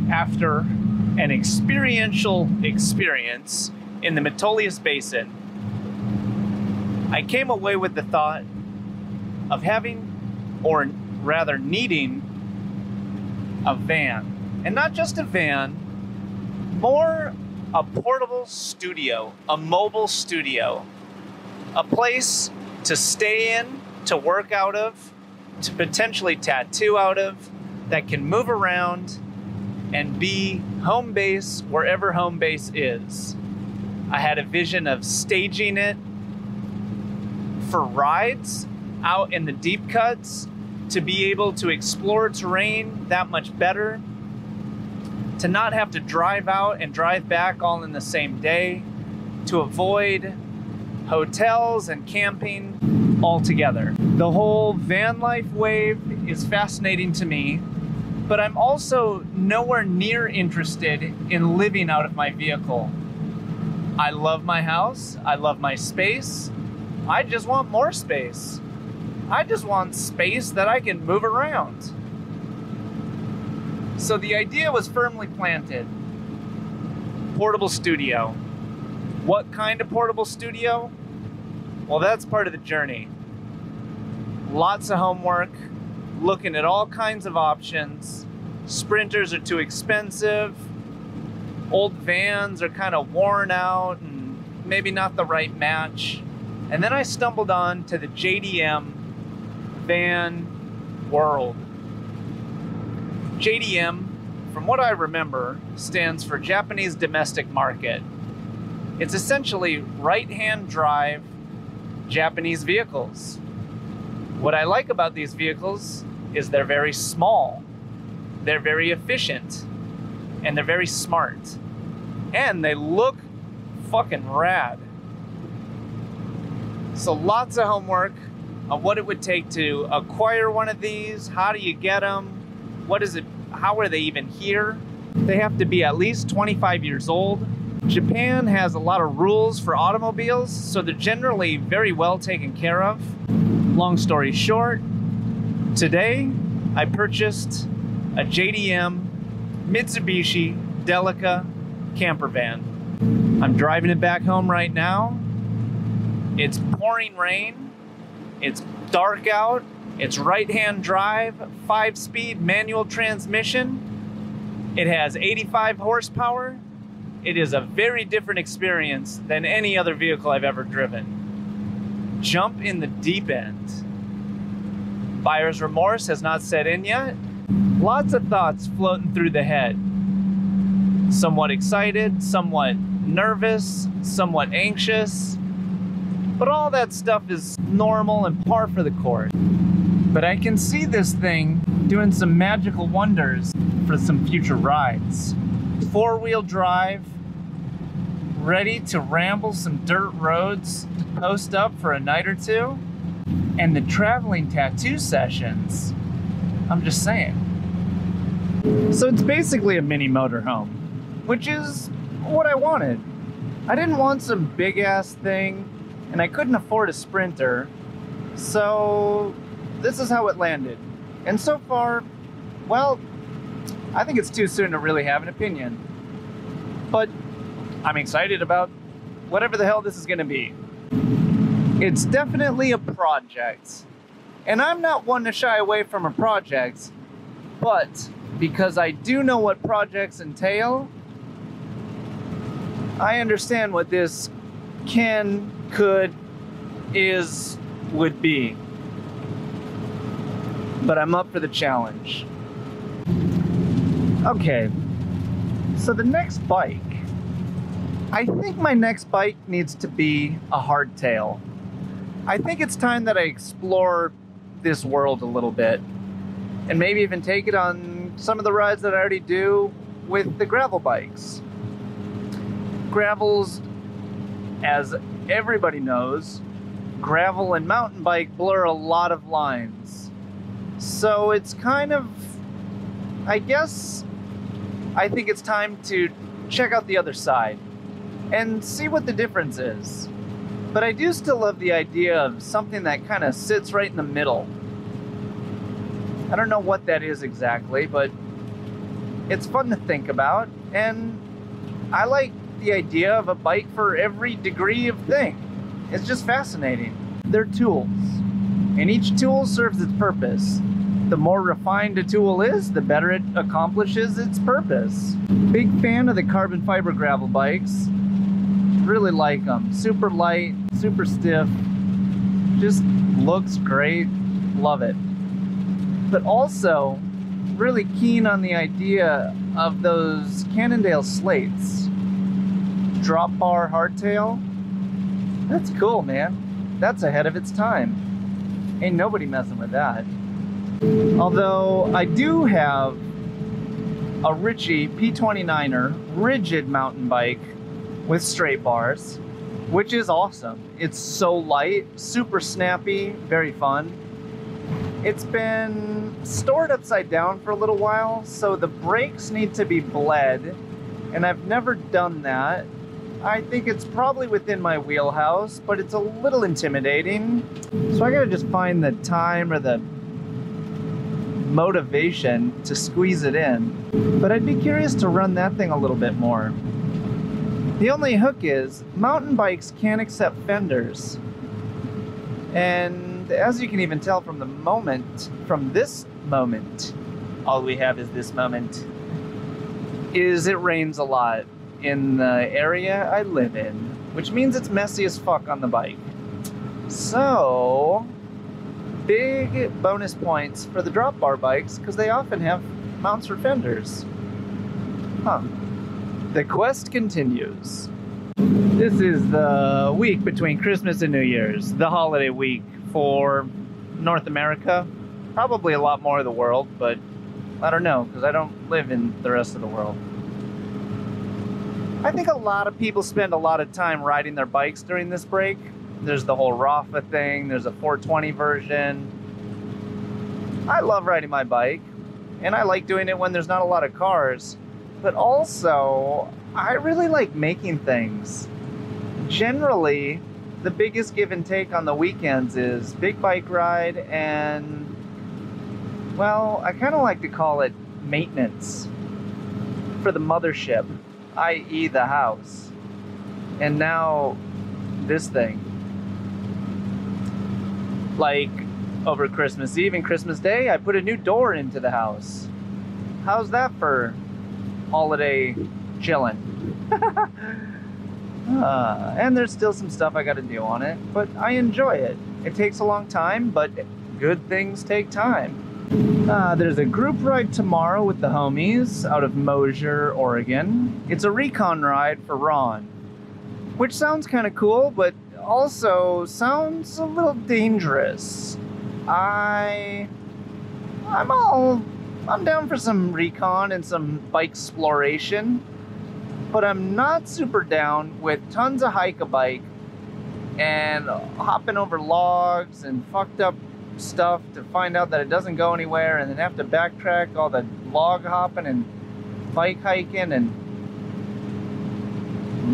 after an experiential experience in the Metolius Basin, I came away with the thought of having, or rather needing, a van. And not just a van, more a portable studio, a mobile studio, a place to stay in, to work out of, to potentially tattoo out of, that can move around and be home base wherever home base is. I had a vision of staging it for rides out in the deep cuts, to be able to explore terrain that much better, to not have to drive out and drive back all in the same day, to avoid hotels and camping altogether. The whole van life wave is fascinating to me, but I'm also nowhere near interested in living out of my vehicle. I love my house, I love my space, I just want more space. I just want space that I can move around. So the idea was firmly planted. Portable studio. What kind of portable studio? Well, that's part of the journey. Lots of homework, looking at all kinds of options. Sprinters are too expensive. Old vans are kind of worn out and maybe not the right match. And then I stumbled on to the JDM van world. JDM, from what I remember, stands for Japanese Domestic Market. It's essentially right-hand drive Japanese vehicles. What I like about these vehicles is they're very small, they're very efficient, and they're very smart. And they look fucking rad. So lots of homework on what it would take to acquire one of these. How do you get them? What is it? How are they even here? They have to be at least 25 years old. Japan has a lot of rules for automobiles, so they're generally very well taken care of. Long story short, today I purchased a JDM Mitsubishi Delica camper van. I'm driving it back home right now. It's pouring rain. It's dark out. It's right-hand drive, 5-speed manual transmission. It has 85 horsepower. It is a very different experience than any other vehicle I've ever driven. Jump in the deep end. Buyer's remorse has not set in yet. Lots of thoughts floating through the head. Somewhat excited, somewhat nervous, somewhat anxious. But all that stuff is normal and par for the course. But I can see this thing doing some magical wonders for some future rides. 4-wheel drive, ready to ramble some dirt roads to post up for a night or two. And the traveling tattoo sessions, I'm just saying. So it's basically a mini motorhome, which is what I wanted. I didn't want some big ass thing, and I couldn't afford a Sprinter, so this is how it landed. And so far, well, I think it's too soon to really have an opinion. But I'm excited about whatever the hell this is gonna be. It's definitely a project. And I'm not one to shy away from a project, but because I do know what projects entail, I understand what this can, could, is, would be. But I'm up for the challenge. Okay, so the next bike. I think my next bike needs to be a hardtail. I think it's time that I explore this world a little bit and maybe even take it on some of the rides that I already do with the gravel bikes. Gravels, as everybody knows, gravel and mountain bike blur a lot of lines. So it's kind of, I guess, I think it's time to check out the other side and see what the difference is. But I do still love the idea of something that kind of sits right in the middle. I don't know what that is exactly, but It's fun to think about, and I like the idea of a bike for every degree of thing. It's just fascinating. They're tools, and each tool serves its purpose. The more refined a tool is, the better it accomplishes its purpose. Big fan of the carbon fiber gravel bikes. Really like them. Super light, super stiff. Just looks great. Love it. But also really keen on the idea of those Cannondale slates. Drop bar hardtail. That's cool, man. That's ahead of its time. Ain't nobody messing with that. Although I do have a Ritchie P29er rigid mountain bike with straight bars, which is awesome. It's so light, super snappy, very fun. It's been stored upside down for a little while, so the brakes need to be bled, and I've never done that. I think it's probably within my wheelhouse, but it's a little intimidating. So I gotta just find the time or the motivation to squeeze it in. But I'd be curious to run that thing a little bit more. The only hook is, mountain bikes can't accept fenders. And as you can even tell from this moment, all we have is this moment, is it rains a lot in the area I live in, which means it's messy as fuck on the bike. So, big bonus points for the drop bar bikes, because they often have mounts for fenders. Huh. The quest continues. This is the week between Christmas and New Year's, the holiday week for North America. Probably a lot more of the world, but I don't know, because I don't live in the rest of the world. I think a lot of people spend a lot of time riding their bikes during this break. There's the whole Rafa thing, there's a 420 version. I love riding my bike, and I like doing it when there's not a lot of cars. But also, I really like making things. Generally, the biggest give and take on the weekends is big bike ride and, well, I kind of like to call it maintenance for the mothership, i.e. the house. And now, this thing. Like, over Christmas Eve and Christmas Day, I put a new door into the house. How's that for holiday chilling? And there's still some stuff I gotta do on it, but I enjoy it. It takes a long time, but good things take time. There's a group ride tomorrow with the homies out of Mosier, Oregon. It's a recon ride for Ron, which sounds kind of cool, but also sounds a little dangerous. I'm down for some recon and some bike exploration, but I'm not super down with tons of hike-a-bike and hopping over logs and fucked up stuff to find out that it doesn't go anywhere, and then have to backtrack all the log hopping and bike hiking and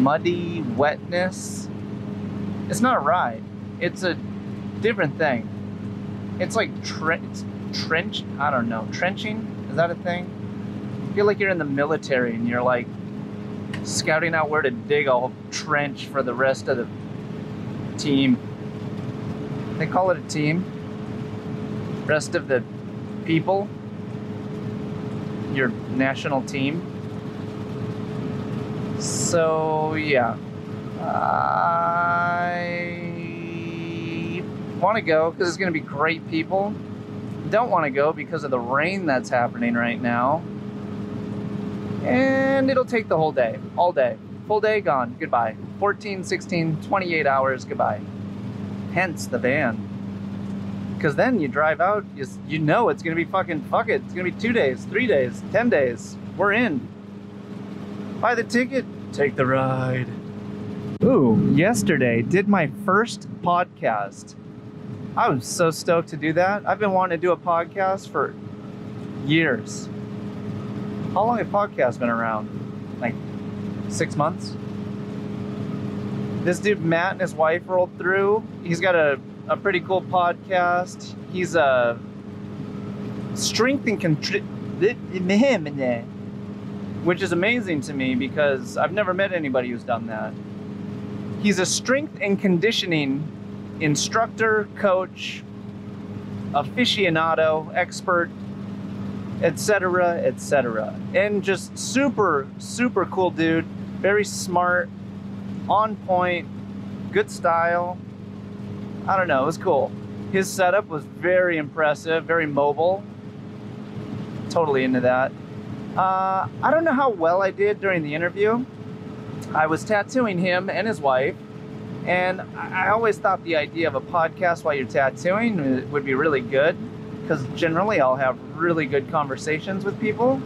muddy wetness. It's not a ride. It's a different thing. It's like I don't know, trenching? Is that a thing? I feel like you're in the military and you're like scouting out where to dig a trench for the rest of the team. They call it a team. Rest of the people. Your national team. So, yeah. I want to go because it's going to be great people. Don't want to go because of the rain that's happening right now. And it'll take the whole day. All day. Full day gone. Goodbye. 14, 16, 28 hours. Goodbye. Hence the van. Because then you drive out, you know it's going to be fucking fuck it. It's going to be 2 days, 3 days, 10 days. We're in. Buy the ticket. Take the ride. Ooh, yesterday did my first podcast. I was so stoked to do that. I've been wanting to do a podcast for years. How long have podcasts been around? Like 6 months? This dude Matt and his wife rolled through. He's got a pretty cool podcast. He's a strength and which is amazing to me because I've never met anybody who's done that. He's a strength and conditioning instructor, coach, aficionado, expert, etc., etc. And just super, super cool dude. Very smart, on point, good style. I don't know, it was cool. His setup was very impressive, very mobile. Totally into that. I don't know how well I did during the interview. I was tattooing him and his wife, and I always thought the idea of a podcast while you're tattooing would be really good, because generally I'll have really good conversations with people.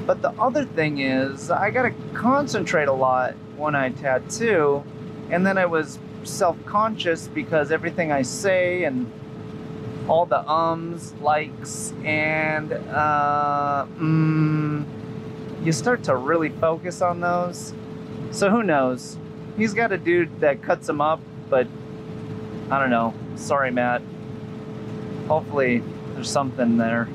But the other thing is, I gotta concentrate a lot when I tattoo, and then I was self-conscious because everything I say and all the ums, likes, and you start to really focus on those. So who knows? He's got a dude that cuts him up, but I don't know. Sorry, Matt. Hopefully there's something there.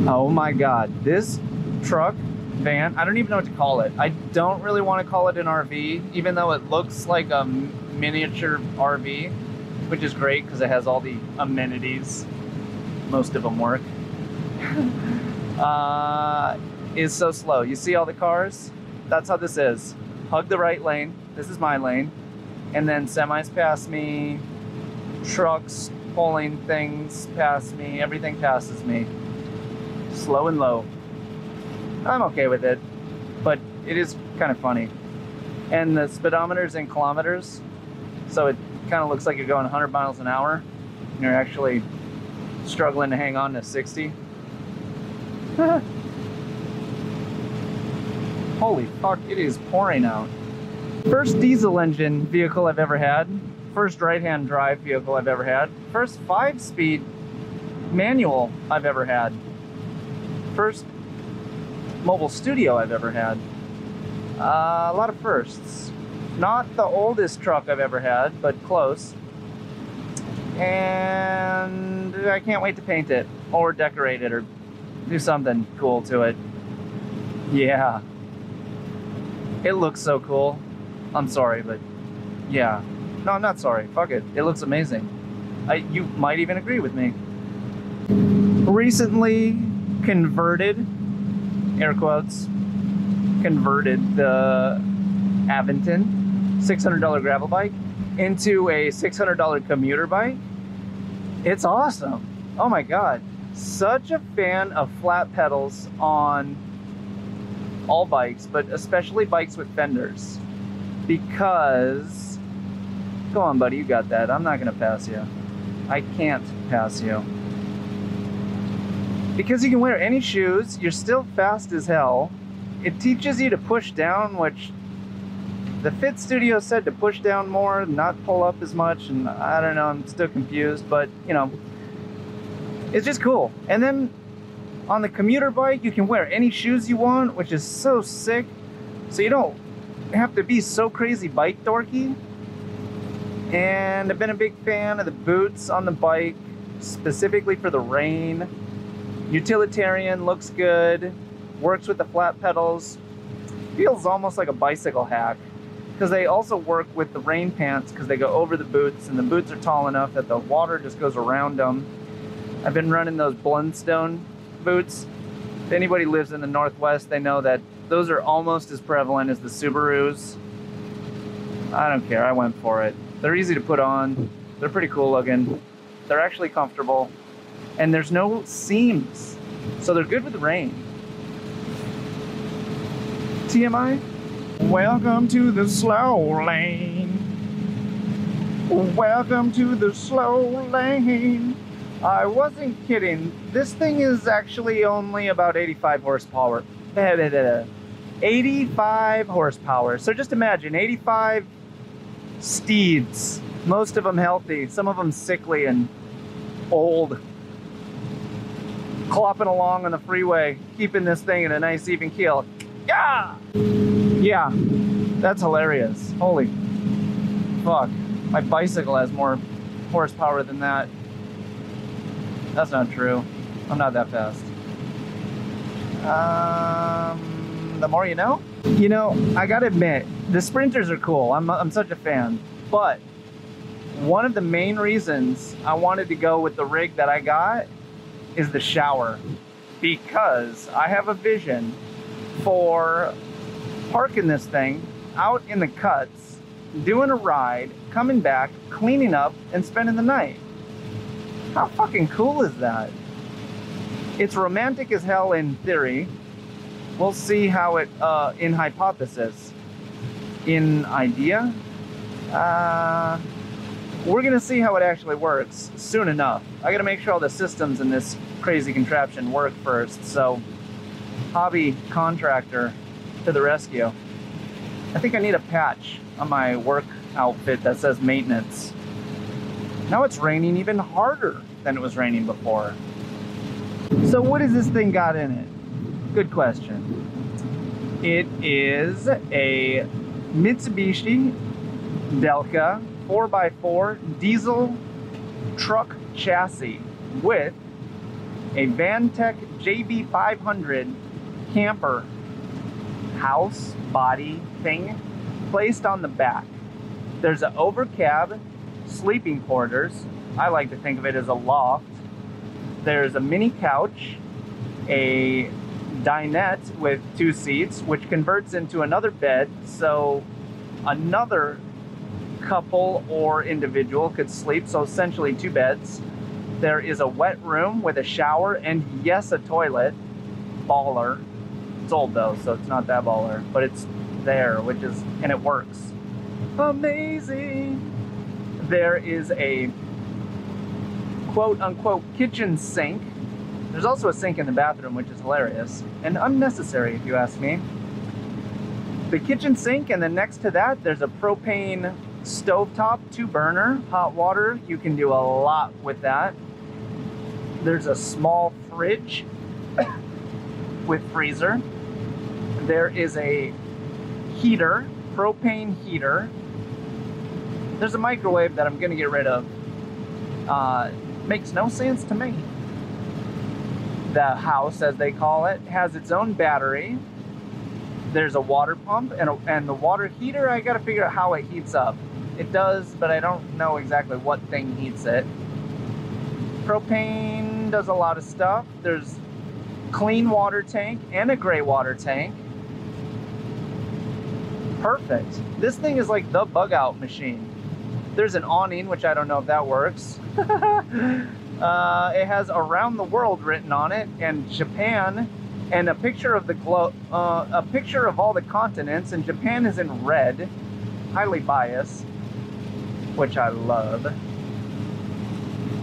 Oh my God, this truck, van, I don't even know what to call it. I don't really want to call it an RV, even though it looks like a miniature RV, which is great because it has all the amenities. Most of them work. Is so slow. You see all the cars? That's how this is. Hug the right lane. This is my lane. And then semis pass me, trucks pulling things past me, everything passes me. Slow and low. I'm okay with it, but it is kind of funny. And the speedometer's in kilometers, so it kind of looks like you're going 100 miles an hour, and you're actually struggling to hang on to 60. Holy fuck, it is pouring out. First diesel engine vehicle I've ever had. First right-hand drive vehicle I've ever had. First 5-speed manual I've ever had. First mobile studio I've ever had. A lot of firsts. Not the oldest truck I've ever had, but close. And I can't wait to paint it or decorate it or do something cool to it. Yeah. It looks so cool. I'm sorry, but yeah. No, I'm not sorry. Fuck it. It looks amazing. You might even agree with me. Recently converted, air quotes, converted the Aventon $600 gravel bike into a $600 commuter bike. It's awesome. Oh my God. Such a fan of flat pedals on all bikes, but especially bikes with fenders. Because, go on buddy, you got that. I'm not gonna pass you. I can't pass you. Because you can wear any shoes, you're still fast as hell. It teaches you to push down, which the Fit Studio said to push down more, not pull up as much, and I don't know, I'm still confused, but you know, it's just cool. And then on the commuter bike, you can wear any shoes you want, which is so sick. So you don't have to be so crazy bike dorky. And I've been a big fan of the boots on the bike, specifically for the rain. Utilitarian, looks good, works with the flat pedals. Feels almost like a bicycle hack, because they also work with the rain pants because they go over the boots, and the boots are tall enough that the water just goes around them. I've been running those Blundstone boots. If anybody lives in the Northwest, they know that those are almost as prevalent as the Subarus. I don't care, I went for it. They're easy to put on, they're pretty cool looking, they're actually comfortable, and there's no seams, so they're good with the rain. TMI? Welcome to the slow lane. Welcome to the slow lane. I wasn't kidding. This thing is actually only about 85 horsepower. 85 horsepower. So just imagine 85 steeds. Most of them healthy, some of them sickly and old. Clopping along on the freeway, keeping this thing in a nice even keel. Yeah! Yeah, that's hilarious. Holy fuck. My bicycle has more horsepower than that. That's not true. I'm not that fast. the more you know. You know, I gotta admit, the Sprinters are cool. I'm such a fan. But one of the main reasons I wanted to go with the rig that I got is the shower. Because I have a vision for parking this thing out in the cuts, doing a ride, coming back, cleaning up, and spending the night. How fucking cool is that? It's romantic as hell in theory. We'll see how it, in hypothesis. In idea? We're gonna see how it actually works soon enough. I gotta make sure all the systems in this crazy contraption work first, so hobby contractor to the rescue. I think I need a patch on my work outfit that says maintenance. Now it's raining even harder than it was raining before. So what has this thing got in it? Good question. It is a Mitsubishi Delca 4x4 diesel truck chassis with a Vantech JB500 camper house body thing placed on the back. There's an overcab sleeping quarters. I like to think of it as a loft. There's a mini couch, a dinette with 2 seats, which converts into another bed, so another couple or individual could sleep, so essentially 2 beds. There is a wet room with a shower and yes, a toilet. Baller. It's old though, so it's not that baller, but it's there, and it works. Amazing. There is a quote-unquote kitchen sink. There's also a sink in the bathroom, which is hilarious and unnecessary if you ask me. The kitchen sink, and then next to that there's a propane stovetop, 2-burner, hot water. You can do a lot with that. There's a small fridge with freezer. There is a heater, propane heater. There's a microwave that I'm gonna get rid of. Makes no sense to me. The house, as they call it, has its own battery. There's a water pump and the water heater. I gotta figure out how it heats up. It does, but I don't know exactly what thing heats it. Propane does a lot of stuff. There's clean water tank and a gray water tank. Perfect. This thing is like the bug out machine. There's an awning, which I don't know if that works. It has around the world written on it, and Japan, and a picture of the globe, a picture of all the continents, and Japan is in red. Highly biased, which I love.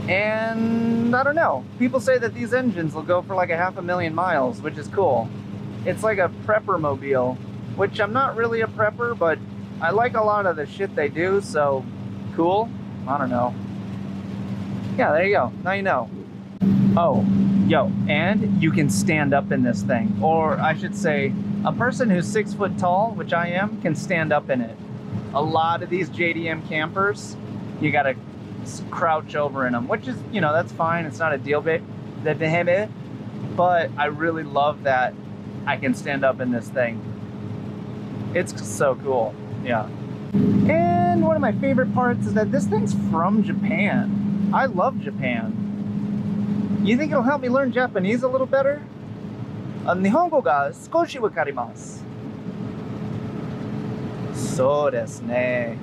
And I don't know, people say that these engines will go for like 500,000 miles, which is cool. It's like a prepper mobile, which I'm not really a prepper, but I like a lot of the shit they do, so cool. I don't know. Yeah, there you go. Now you know. Oh, yo, and you can stand up in this thing. Or I should say, a person who's 6 foot tall, which I am, can stand up in it. A lot of these JDM campers, you gotta crouch over in them, which is, you know, that's fine. It's not a deal bit, but I really love that I can stand up in this thing. It's so cool, yeah. And one of my favorite parts is that this thing's from Japan. I love Japan. You think it'll help me learn Japanese a little better? Nihongo ga skoshi wakarimasu. そうですね。